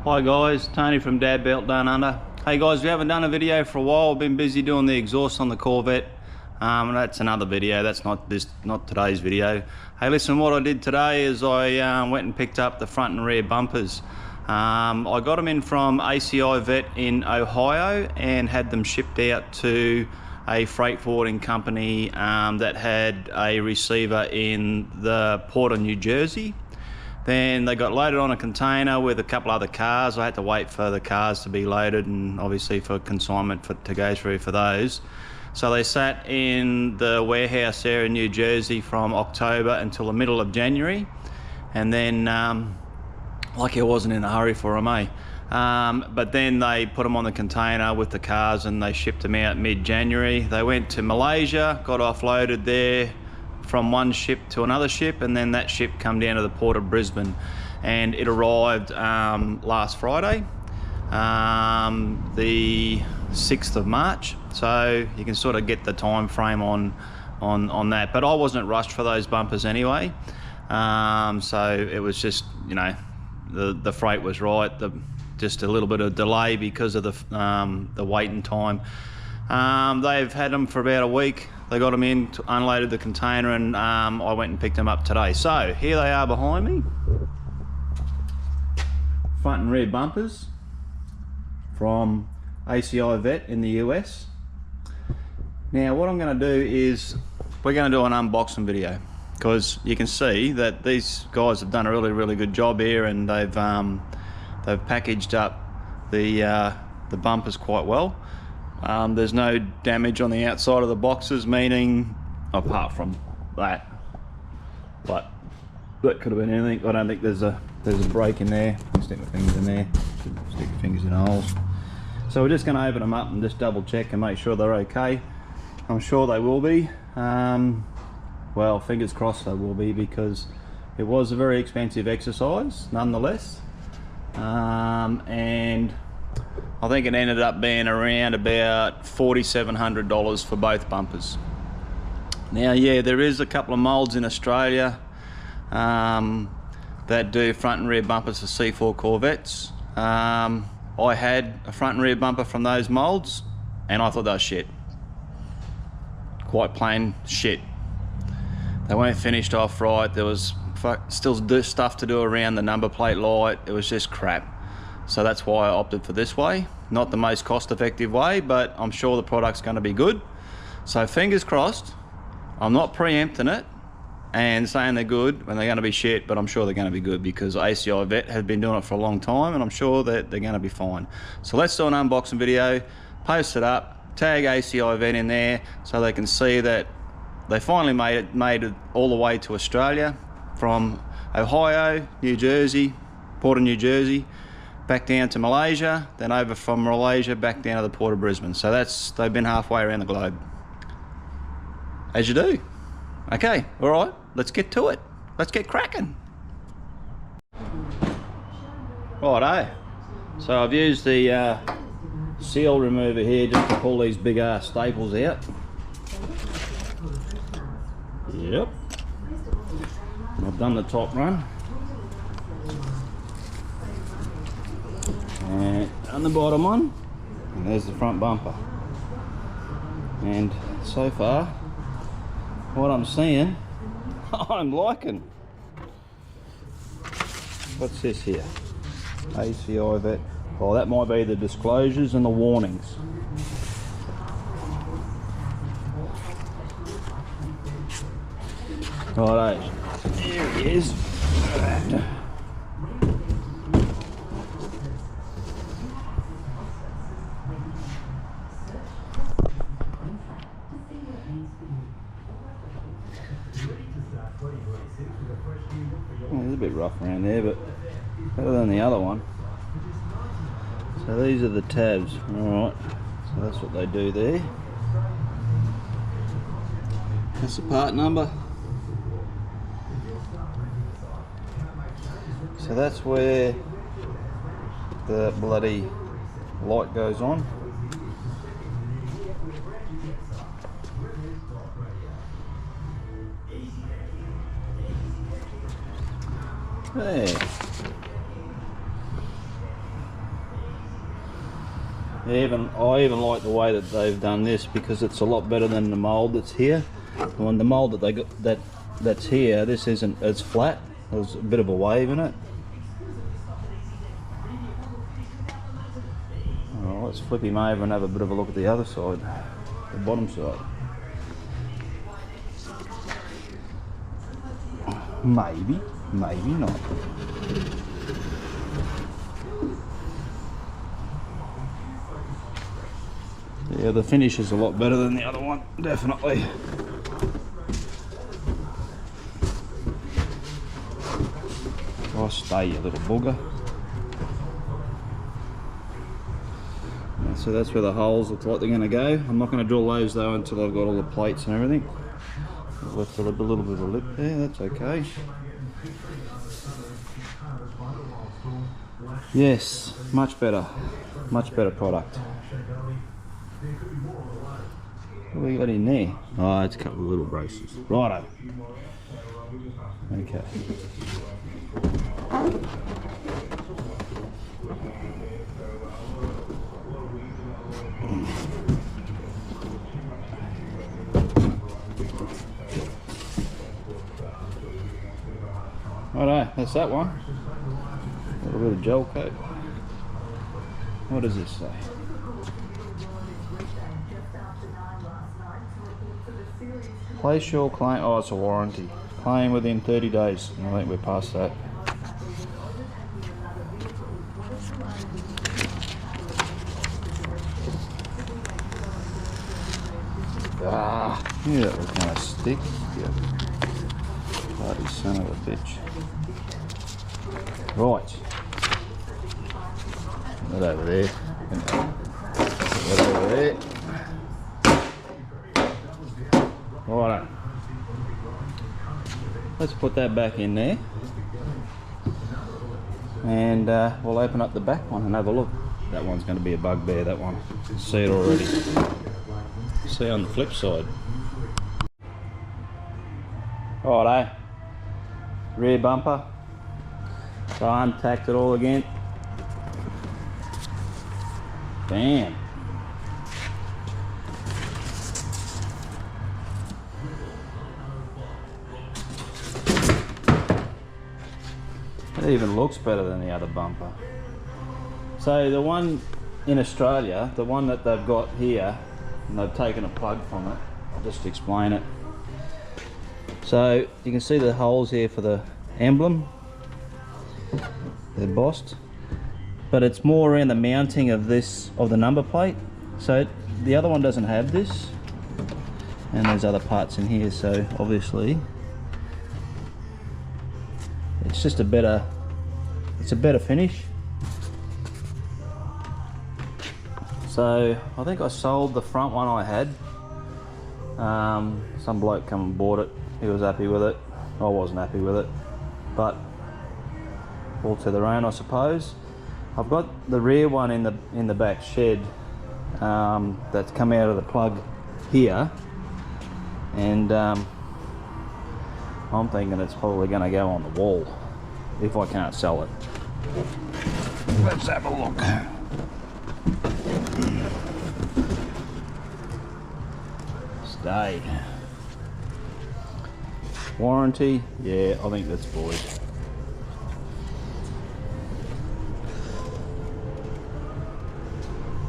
Hi guys, Tony from Dad Belt Down Under. Hey guys, we haven't done a video for a while. I've been busy doing the exhaust on the Corvette. That's another video, that's not today's video. Hey listen, what I did today is I went and picked up the front and rear bumpers. I got them in from ACI Vette in Ohio and had them shipped out to a freight forwarding company that had a receiver in the port of New Jersey. Then they got loaded on a container with a couple other cars. I had to wait for the cars to be loaded and obviously for consignment to go through for those. So they sat in the warehouse there in New Jersey from October until the middle of January. And then, lucky I wasn't in a hurry for them, eh? But then they put them on the container with the cars and they shipped them out mid-January. They went to Malaysia, got offloaded there from one ship to another ship, and then that ship come down to the port of Brisbane, and it arrived last Friday, the 6th of March. So you can sort of get the time frame on that, but I wasn't rushed for those bumpers anyway. So it was just, you know, the freight was right, just a little bit of delay because of the waiting time. They've had them for about a week. They got them in, unloaded the container, and I went and picked them up today. So here they are behind me. Front and rear bumpers from ACI Vette in the US. Now what I'm going to do is we're going to do an unboxing video, because you can see that these guys have done a really good job here, and they've packaged up the bumpers quite well. There's no damage on the outside of the boxes, meaning, apart from that, but that could have been anything. I don't think there's a break in there. I'll stick my fingers in there, stick your fingers in holes. So we're just going to open them up and just double check and make sure they're okay. I'm sure they will be. Well, fingers crossed they will be, because it was a very expensive exercise nonetheless. And I think it ended up being around about $4,700 for both bumpers. Now, yeah, there is a couple of molds in Australia that do front and rear bumpers for C4 Corvettes. I had a front and rear bumper from those molds, and I thought they were shit. Quite plain shit. They weren't finished off right. There was still stuff to do around the number plate light. It was just crap. So that's why I opted for this way. Not the most cost-effective way, but I'm sure the product's going to be good. So fingers crossed. I'm not preempting it and saying they're good when they're going to be shit, but I'm sure they're going to be good, because ACI Vette has been doing it for a long time, and I'm sure that they're going to be fine. So let's do an unboxing video, post it up, tag ACI Vette in there so they can see that they finally made it all the way to Australia from Ohio, New Jersey, port of New Jersey, back down to Malaysia, then over from Malaysia back down to the port of Brisbane. So they've been halfway around the globe, as you do. Okay, all right, let's get to it. Let's get cracking. Righto. So I've used the seal remover here just to pull these big ass staples out. Yep. I've done the top run. And on the bottom one, and there's the front bumper. And so far, what I'm seeing, I'm liking. What's this here? ACI Vette. Oh, that might be the disclosures and the warnings. Righto, here it is. It's a bit rough around there, but better than the other one. So these are the tabs. Alright, so that's what they do there. That's the part number. So that's where the bloody light goes on. There. I even like the way that they've done this, because it's a lot better than the mould that's here. The mould that they got that's here, this isn't as flat. There's a bit of a wave in it. Alright, let's flip him over and have a bit of a look at the other side, the bottom side. Maybe, maybe not. Yeah, the finish is a lot better than the other one, definitely. Oh, stay, you little bugger. So that's where the holes look like they're going to go. I'm not going to drill those though until I've got all the plates and everything. I've left a little bit of lip there, that's okay. Yes, much better product. What have we got in there? Oh, it's a couple of little braces. Righto. Okay. Righto, that's that one. A little bit of gel coat. What does this say? Place your claim. Oh, it's a warranty. Claim within 30 days. I think we're past that. Ah, knew that was going to stick. Yeah. Bloody son of a bitch. Right. Put that over there. Put that over there. Righto. Let's put that back in there. And we'll open up the back one and have a look. That one's going to be a bugbear, that one. See it already. See on the flip side. Righto. Rear bumper. So I untacked it all again. Bam. It even looks better than the other bumper. So the one in Australia, the one that they've got here, and they've taken a plug from it. I'll just explain it. So you can see the holes here for the emblem. They're embossed, but it's more around the mounting of this, of the number plate. So the other one doesn't have this, and there's other parts in here. So obviously it's just a better finish. So I think I sold the front one I had. Some bloke come and bought it. He was happy with it. I wasn't happy with it, but all to their own, I suppose. I've got the rear one in the back shed that's come out of the plug here, and I'm thinking it's probably going to go on the wall if I can't sell it. Let's have a look. Stay. Warranty, yeah, I think that's void.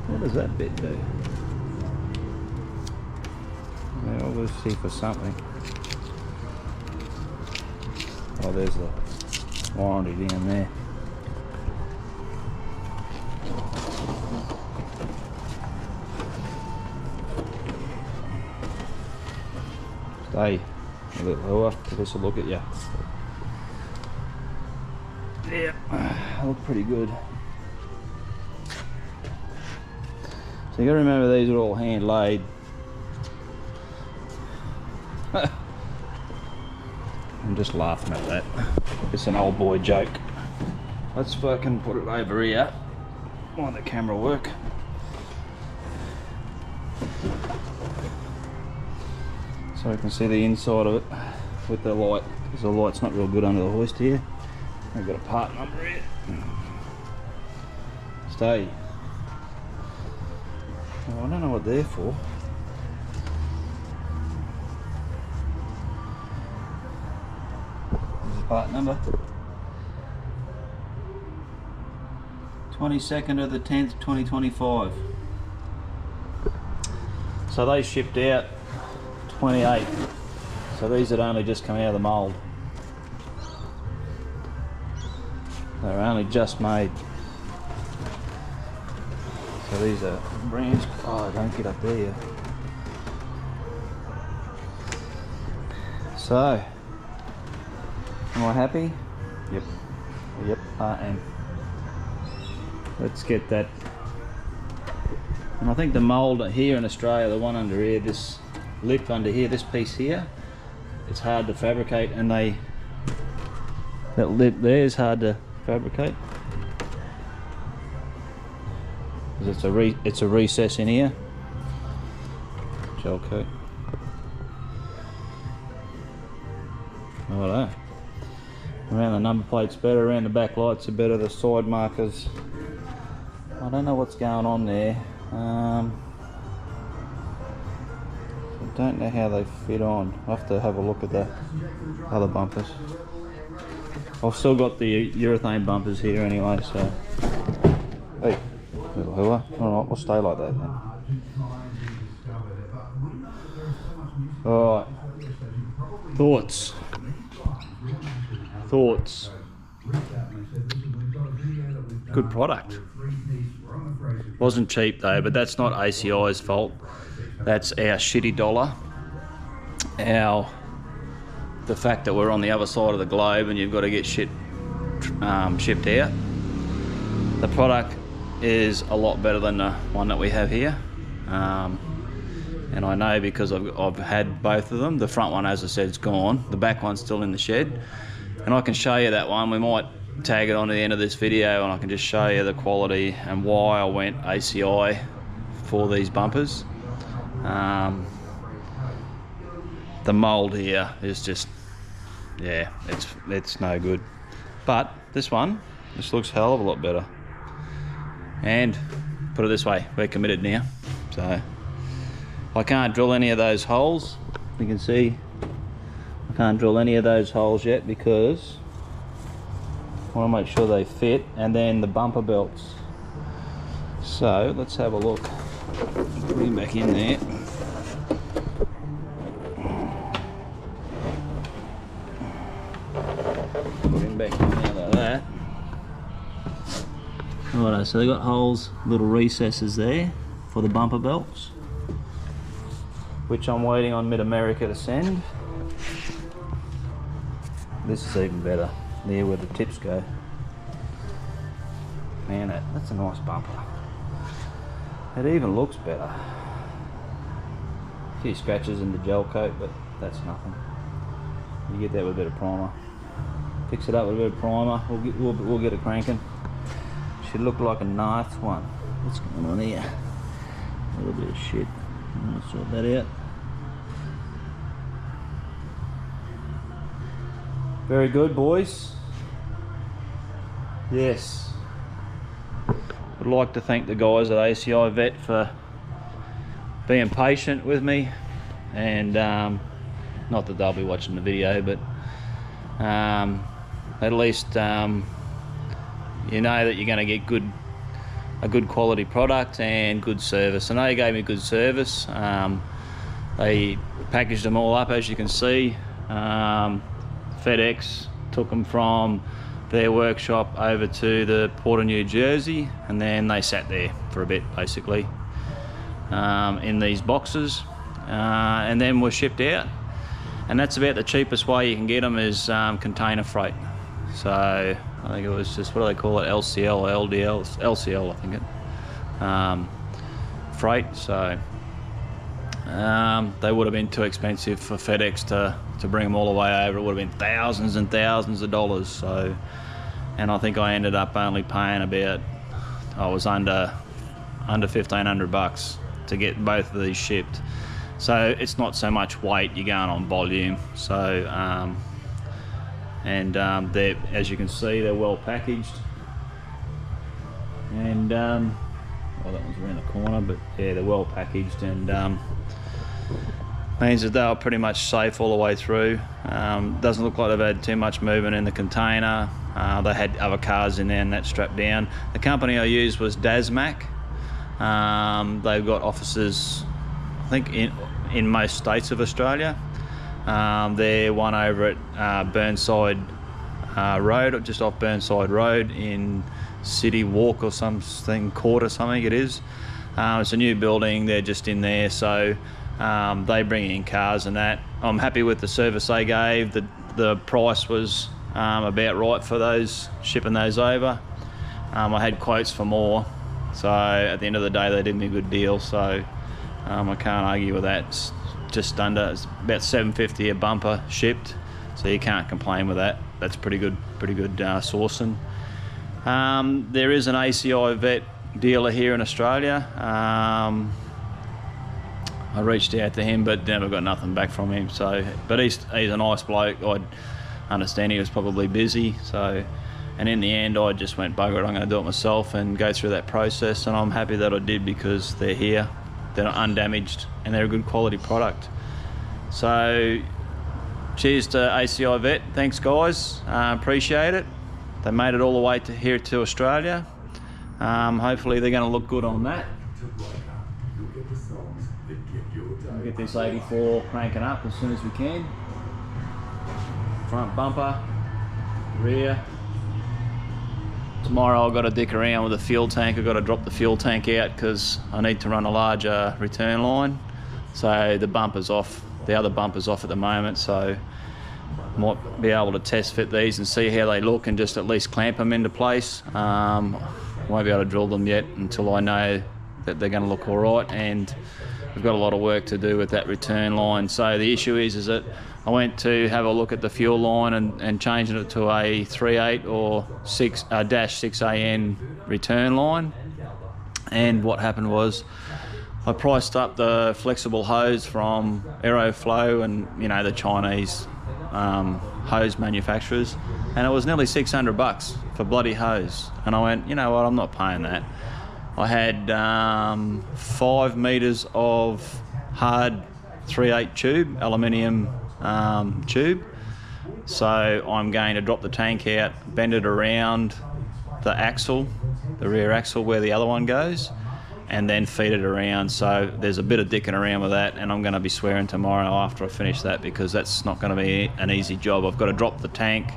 What does that bit do? Well, we'll see for something. Oh, there's the warranty down there. Stay a bit lower, give us a look at you. Yeah, look pretty good. So you got to remember these are all hand laid. I'm just laughing at that. It's an old boy joke. Let's fucking put it over here while the camera work. So you can see the inside of it with the light, because the light's not real good under the hoist here. I've got a part number here. Stay. Well, I don't know what they're for. There's a part number. 22nd of the 10th, 2025. So they shipped out 28. So these had only just come out of the mould. They were only just made. So these are brands. Oh, don't get up there yet. So, am I happy? Yep. Yep, I am. Let's get that. And I think the mould here in Australia, the one under here, this lip under here, this piece here, it's hard to fabricate, and that lip there is hard to fabricate. It's a recess in here. Gel coat. Righto. Around the number plates better, around the back lights are better, the side markers. I don't know what's going on there. I don't know how they fit on. I'll have to have a look at the other bumpers. I've still got the urethane bumpers here anyway, so. Hey, little hooah. Alright, we'll stay like that then. Alright. Thoughts. Good product. Wasn't cheap though, but that's not ACI's fault. That's our shitty dollar. The fact that we're on the other side of the globe and you've got to get shit shipped out. The product is a lot better than the one that we have here. And I know because I've had both of them. The front one, as I said, is gone. The back one's still in the shed. And I can show you that one. We might tag it on to the end of this video and I can just show you the quality and why I went ACI for these bumpers. The mould here is just, yeah, it's no good. But this looks a hell of a lot better. And put it this way, we're committed now. So I can't drill any of those holes. You can see I can't drill any of those holes yet because I want to make sure they fit, and then the bumper belts. So let's have a look. Put him back in there. Put him back in there like that. Alright, so they got holes, little recesses there for the bumper belts, which I'm waiting on Mid-America to send. This is even better. There where the tips go. Man, that's a nice bumper. It even looks better. A few scratches in the gel coat, but that's nothing. You get that with a bit of primer. Fix it up with a bit of primer. We'll get it cranking. Should look like a nice one. What's going on here? A little bit of shit. I'm gonna sort that out. Very good, boys. Yes. I'd like to thank the guys at ACI Vette for being patient with me, and not that they'll be watching the video, but at least you know that you're going to get a good quality product and good service. I know you gave me good service. They packaged them all up, as you can see. FedEx took them from their workshop over to the Port of New Jersey, and then they sat there for a bit basically in these boxes, and then were shipped out. And that's about the cheapest way you can get them is container freight. So I think it was just, what do they call it, LCL or LDL? LCL, I think it. Freight. So they would have been too expensive for FedEx to bring them all the way over. It would have been thousands and thousands of dollars. So, and I think I ended up only paying about, I was under $1,500 to get both of these shipped. So it's not so much weight, you're going on volume. So they're, as you can see, they're well packaged, and Oh, that one's around the corner, but yeah, they're well packaged, and means that they were pretty much safe all the way through. Doesn't look like they've had too much movement in the container. They had other cars in there and that strapped down. The company I used was Dasmac. They've got offices, I think, in most states of Australia. They're one over at Burnside Road, just off Burnside Road in City Walk or something, Court or something it is. It's a new building, they're just in there, so they bring in cars and that. I'm happy with the service they gave. The price was about right for those, shipping those over. I had quotes for more, so at the end of the day they did me a good deal, so I can't argue with that. It's just under, it's about $7.50 a bumper shipped, so you can't complain with that. That's pretty good sourcing. There is an ACI Vette dealer here in Australia. I reached out to him but never got nothing back from him, so, but he's a nice bloke. I understand he was probably busy, so, and in the end I just went, bugger it, I'm going to do it myself and go through that process, and I'm happy that I did because they're here, they're not undamaged, and they're a good quality product. So cheers to ACI Vette, thanks guys, appreciate it. They made it all the way here to Australia. Hopefully they're going to look good on that. We'll get this 84 cranking up as soon as we can. Front bumper, rear. Tomorrow I've got to dick around with the fuel tank. I've got to drop the fuel tank out because I need to run a larger return line. So the bumper's off, the other bumper's off at the moment, so might be able to test fit these and see how they look and just at least clamp them into place. Won't be able to drill them yet until I know that they're going to look all right, and we've got a lot of work to do with that return line. So the issue is that I went to have a look at the fuel line and changing it to a 3.8 or -6AN return line, and what happened was I priced up the flexible hose from Aeroflow and, you know, the Chinese hose manufacturers, and it was nearly $600 for bloody hose, and I went, you know what, I'm not paying that. I had 5 meters of hard 3.8 tube, aluminium tube, so I'm going to drop the tank out, bend it around the axle, the rear axle where the other one goes, and then feed it around. So there's a bit of dicking around with that, and I'm going to be swearing tomorrow after I finish that, because that's not going to be an easy job. I've got to drop the tank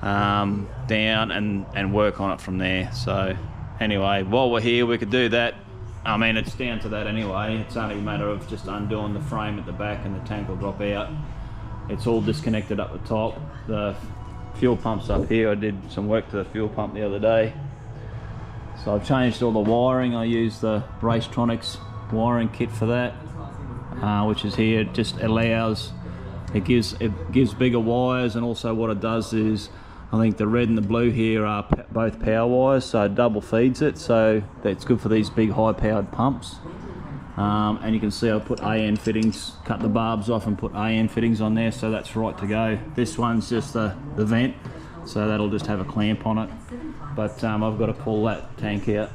down and work on it from there. So anyway, while we're here we could do that. I mean, it's down to that anyway. It's only a matter of just undoing the frame at the back and the tank will drop out. It's all disconnected up the top. The fuel pump's up here. I did some work to the fuel pump the other day. So I've changed all the wiring. I use the Racetronics wiring kit for that, which is here. It just allows, it gives bigger wires, and also what it does is, I think the red and the blue here are both power wires, so it double feeds it, so that's good for these big high powered pumps. And you can see I put AN fittings, cut the barbs off and put AN fittings on there, so that's right to go. This one's just the vent, so that'll just have a clamp on it. But I've got to pull that tank out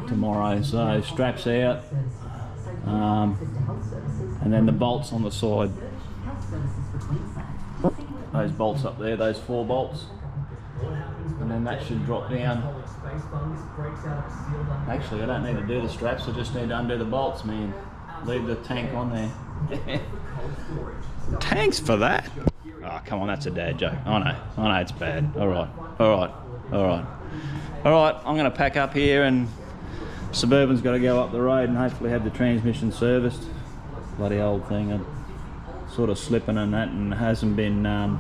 tomorrow. So straps out, and then the bolts on the side. Those bolts up there, those 4 bolts, and then that should drop down. Actually, I don't need to do the straps, I just need to undo the bolts, man. Leave the tank on there. Tanks for that? Oh, come on, that's a dad joke. I know it's bad. All right, I'm going to pack up here, and Suburban's got to go up the road and hopefully have the transmission serviced. Bloody old thing, I'm sort of slipping and that, and hasn't been, I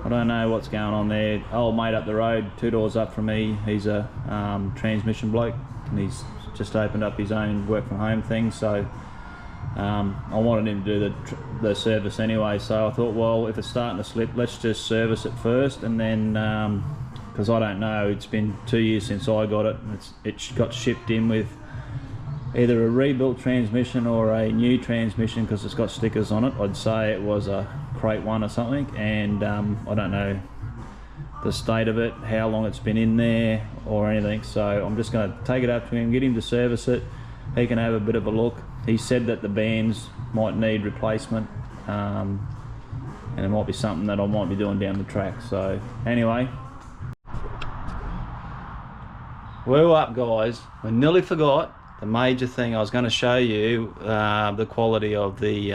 don't know what's going on there. Old mate up the road, 2 doors up from me, he's a transmission bloke, and he's just opened up his own work from home thing, so I wanted him to do the service anyway, so I thought, well, if it's starting to slip, let's just service it first, and then, because I don't know, it's been 2 years since I got it, and it got shipped in with either a rebuilt transmission or a new transmission, because it's got stickers on it. I'd say it was a crate one or something, and I don't know the state of it, how long it's been in there or anything. So I'm just going to take it up to him, get him to service it. He can have a bit of a look. He said that the bands might need replacement, and it might be something that I might be doing down the track. So anyway, we're up, guys. We nearly forgot the major thing. I was going to show you the quality of the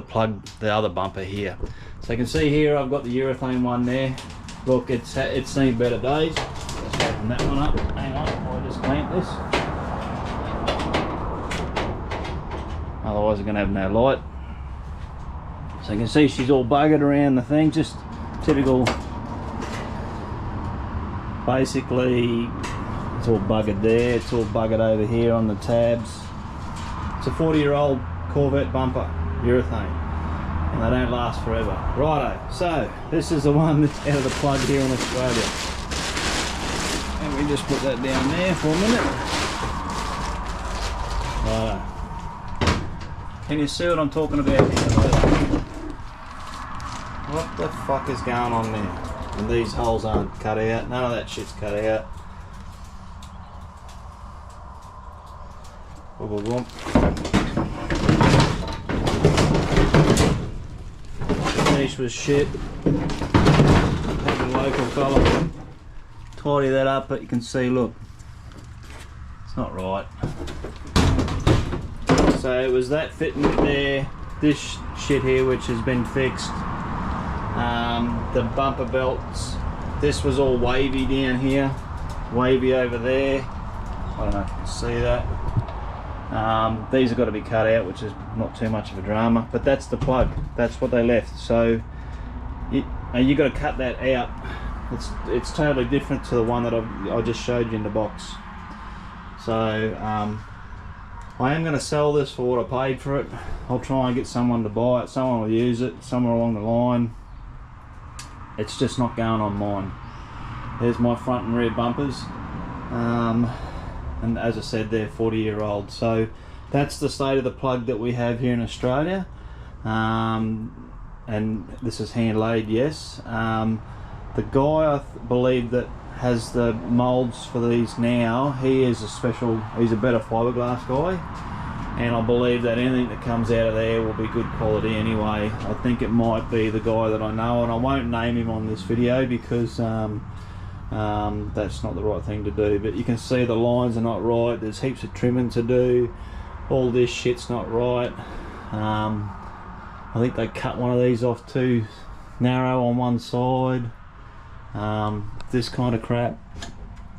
plug, the other bumper here. So you can see here I've got the urethane one there. Look, it's seen better days. Let's open that one up. Hang on, I'll just clamp this. Otherwise I'm going to have no light. So you can see she's all buggered around the thing, just typical. Basically, it's all buggered there, it's all buggered over here on the tabs. It's a 40-year-old Corvette bumper, urethane, and they don't last forever. Righto, so this is the one that's out of the plug here in Australia. And we just put that down there for a minute. Righto. Can you see what I'm talking about here? What the fuck is going on there? And these holes aren't cut out, none of that shit's cut out. Boom, boom, boom. Finish with shit. Have a local fella tidy that up, but you can see, look, it's not right. So it was that fitting there, this shit here which has been fixed. The bumper belts, this was all wavy down here, wavy over there. I don't know if you can see that. These have got to be cut out, which is not too much of a drama, but that's the plug, that's what they left. So you got to cut that out. It's totally different to the one that I just showed you in the box. So I am going to sell this for what I paid for it. I'll try and get someone to buy it, someone will use it somewhere along the line. It's just not going on mine. There's my front and rear bumpers, and as I said, they're 40-year-old. So that's the state of the plug that we have here in Australia, and this is hand laid, yes. The guy I believe that has the molds for these now, he's a better fiberglass guy, and I believe that anything that comes out of there will be good quality anyway. I think it might be the guy that I know, and I won't name him on this video because that's not the right thing to do. But you can see the lines are not right, there's heaps of trimming to do, all this shit's not right. I think they cut one of these off too narrow on one side. This kind of crap,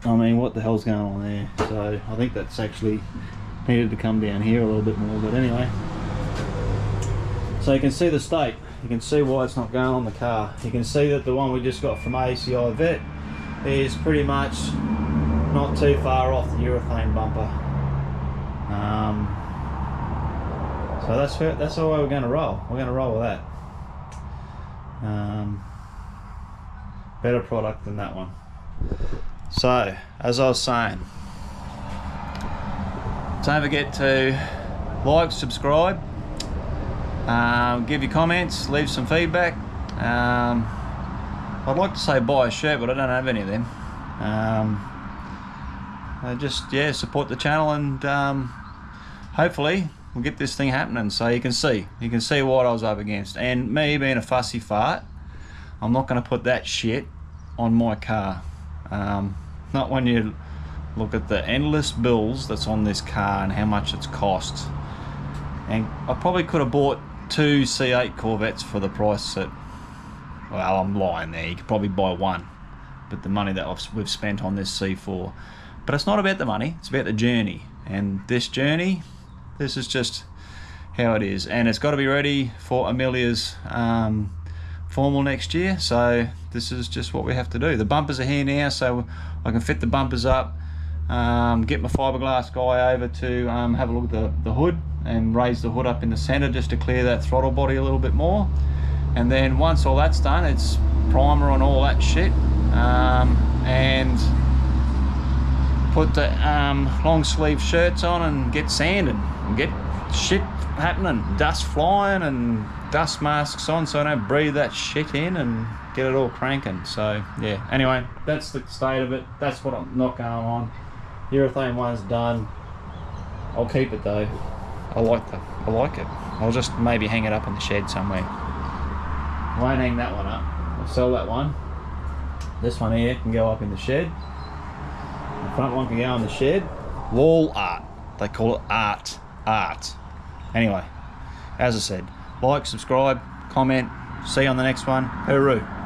I mean, what the hell's going on there? So I think that's actually needed to come down here a little bit more, but anyway. So you can see the state, you can see why it's not going on the car. You can see that the one we just got from ACI Vette is pretty much not too far off the urethane bumper. So that's the way we're going to roll. We're going to roll with that. Better product than that one. So as I was saying, don't forget to like, subscribe, give your comments, leave some feedback. I'd like to say buy a shirt, but I don't have any of them. Just, yeah, support the channel, and hopefully we'll get this thing happening. So you can see what I was up against, and me being a fussy fart, I'm not going to put that shit on my car. Not when you look at the endless bills that's on this car and how much it's cost. And I probably could have bought 2 C8 Corvettes for the price that, well, I'm lying there, you could probably buy one, but the money that we've spent on this C4. But it's not about the money, it's about the journey. And this journey, this is just how it is, and it's got to be ready for Amelia's formal next year. So this is just what we have to do. The bumpers are here now, so I can fit the bumpers up, get my fiberglass guy over to have a look at the hood and raise the hood up in the center just to clear that throttle body a little bit more. And then once all that's done, it's primer and all that shit, and put the long sleeve shirts on and get sanding and get shit happening, dust flying and dust masks on so I don't breathe that shit in and get it all cranking. So yeah, anyway, that's the state of it. That's what I'm not going on. The urethane one's done. I'll keep it though. I like it. I'll just maybe hang it up in the shed somewhere. I won't hang that one up. I'll sell that one. This one here can go up in the shed. The front one can go in the shed. Wall art. They call it art. Anyway, as I said, like, subscribe, comment. See you on the next one. Hooroo.